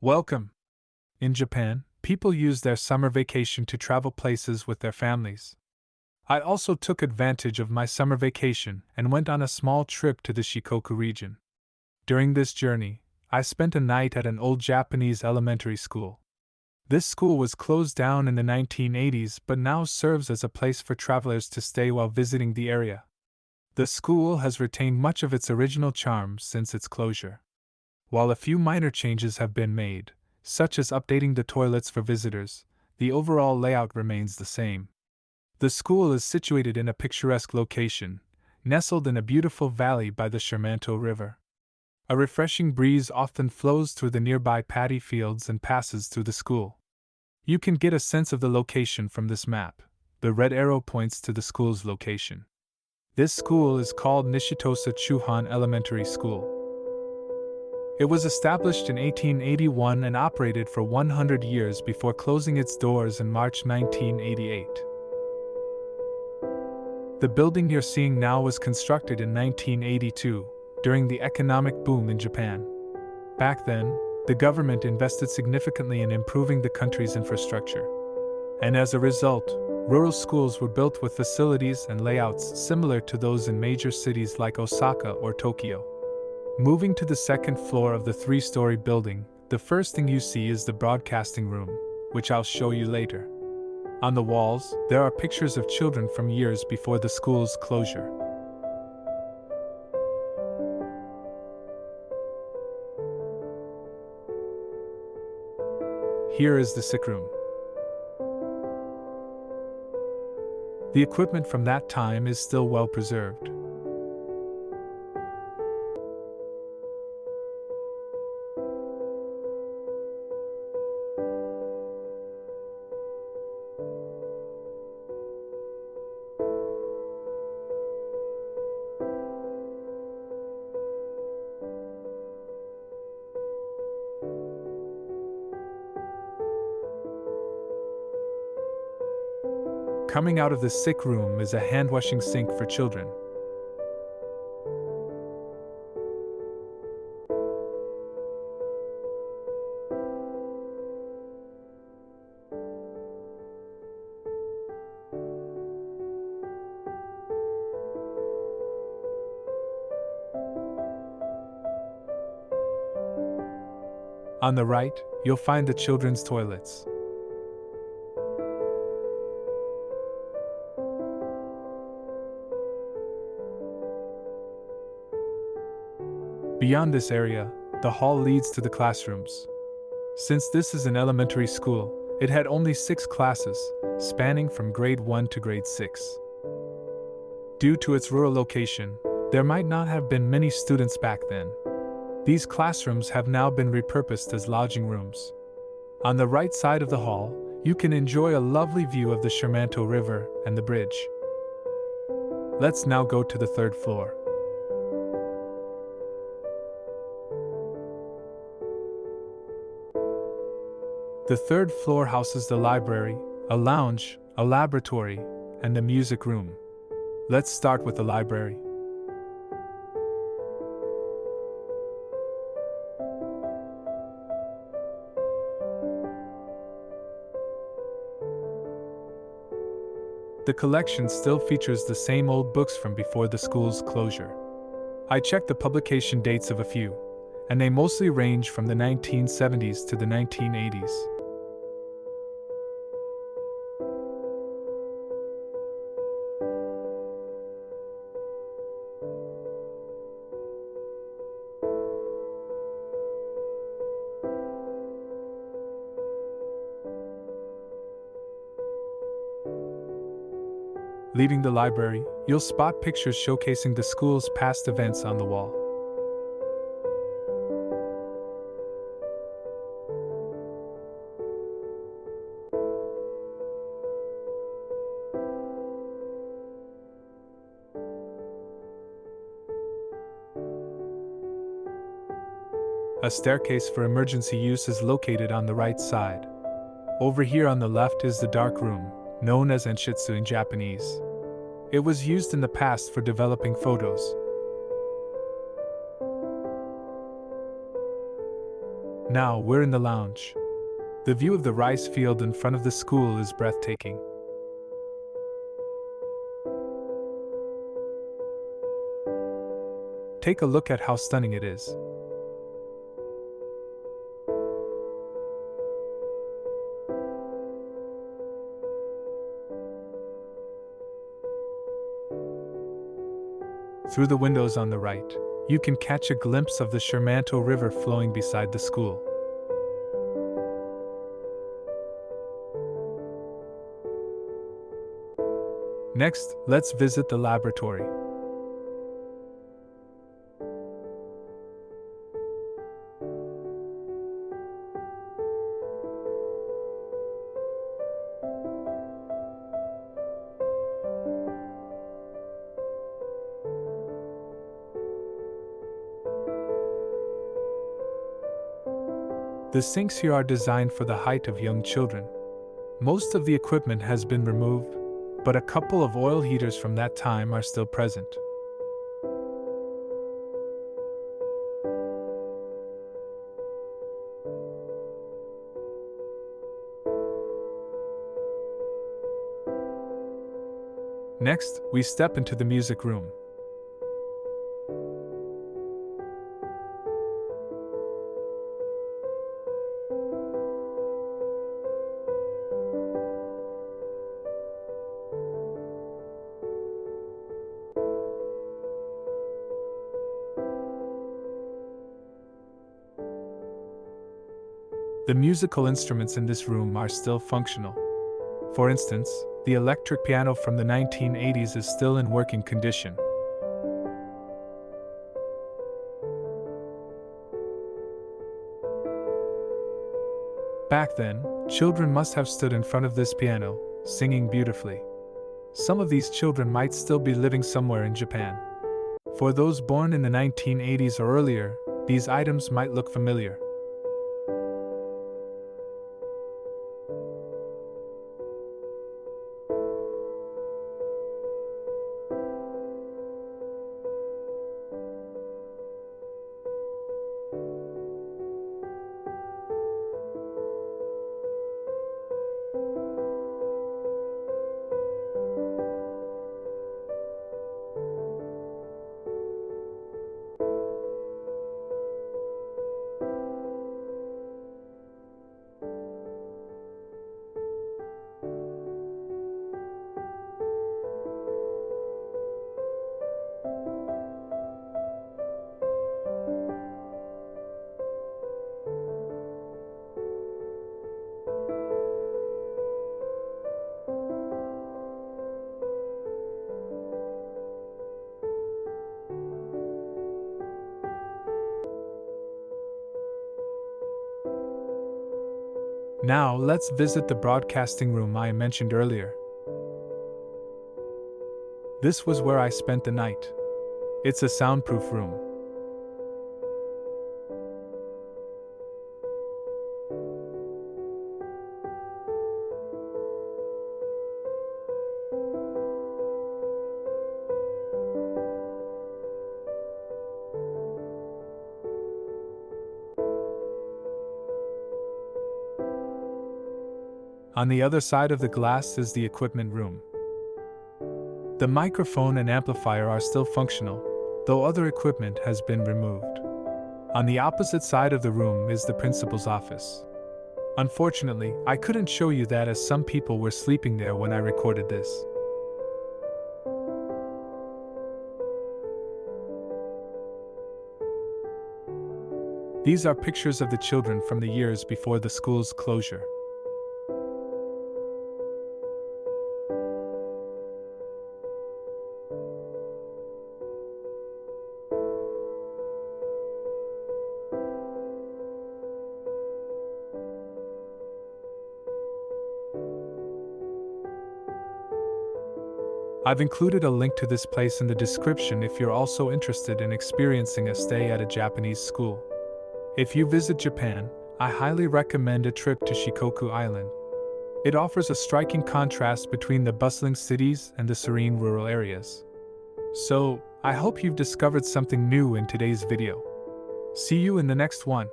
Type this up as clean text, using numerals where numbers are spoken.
Welcome! In Japan, people use their summer vacation to travel places with their families. I also took advantage of my summer vacation and went on a small trip to the Shikoku region. During this journey, I spent a night at an old Japanese elementary school. This school was closed down in the 1980s but now serves as a place for travelers to stay while visiting the area. The school has retained much of its original charm since its closure. While a few minor changes have been made, such as updating the toilets for visitors, the overall layout remains the same. The school is situated in a picturesque location, nestled in a beautiful valley by the Shermanto River. A refreshing breeze often flows through the nearby paddy fields and passes through the school. You can get a sense of the location from this map. The red arrow points to the school's location. This school is called Nishitosa Chuhan Elementary School. It was established in 1881 and operated for 100 years before closing its doors in March 1988. The building you're seeing now was constructed in 1982, during the economic boom in Japan. Back then, the government invested significantly in improving the country's infrastructure. And as a result, rural schools were built with facilities and layouts similar to those in major cities like Osaka or Tokyo. Moving to the second floor of the three-story building, the first thing you see is the broadcasting room, which I'll show you later. On the walls, there are pictures of children from years before the school's closure. Here is the sick room. The equipment from that time is still well preserved. Coming out of the sick room is a hand-washing sink for children. On the right, you'll find the children's toilets. Beyond this area, the hall leads to the classrooms. Since this is an elementary school, it had only 6 classes, spanning from grade 1 to grade 6. Due to its rural location, there might not have been many students back then. These classrooms have now been repurposed as lodging rooms. On the right side of the hall, you can enjoy a lovely view of the Shermanto River and the bridge. Let's now go to the third floor. The third floor houses the library, a lounge, a laboratory, and a music room. Let's start with the library. The collection still features the same old books from before the school's closure. I checked the publication dates of a few, and they mostly range from the 1970s to the 1980s. Leaving the library, you'll spot pictures showcasing the school's past events on the wall. A staircase for emergency use is located on the right side. Over here on the left is the dark room, known as enshitsu in Japanese. It was used in the past for developing photos. Now we're in the lounge. The view of the rice field in front of the school is breathtaking. Take a look at how stunning it is. Through the windows on the right, you can catch a glimpse of the Shermanto River flowing beside the school. Next, let's visit the laboratory. The sinks here are designed for the height of young children. Most of the equipment has been removed, but a couple of oil heaters from that time are still present. Next, we step into the music room. The musical instruments in this room are still functional. For instance, the electric piano from the 1980s is still in working condition. Back then, children must have stood in front of this piano, singing beautifully. Some of these children might still be living somewhere in Japan. For those born in the 1980s or earlier, these items might look familiar. Now let's visit the broadcasting room I mentioned earlier. This was where I spent the night. It's a soundproof room. On the other side of the glass is the equipment room. The microphone and amplifier are still functional, though other equipment has been removed. On the opposite side of the room is the principal's office. Unfortunately, I couldn't show you that as some people were sleeping there when I recorded this. These are pictures of the children from the years before the school's closure. I've included a link to this place in the description if you're also interested in experiencing a stay at a Japanese school. If you visit Japan, I highly recommend a trip to Shikoku Island. It offers a striking contrast between the bustling cities and the serene rural areas. So, I hope you've discovered something new in today's video. See you in the next one.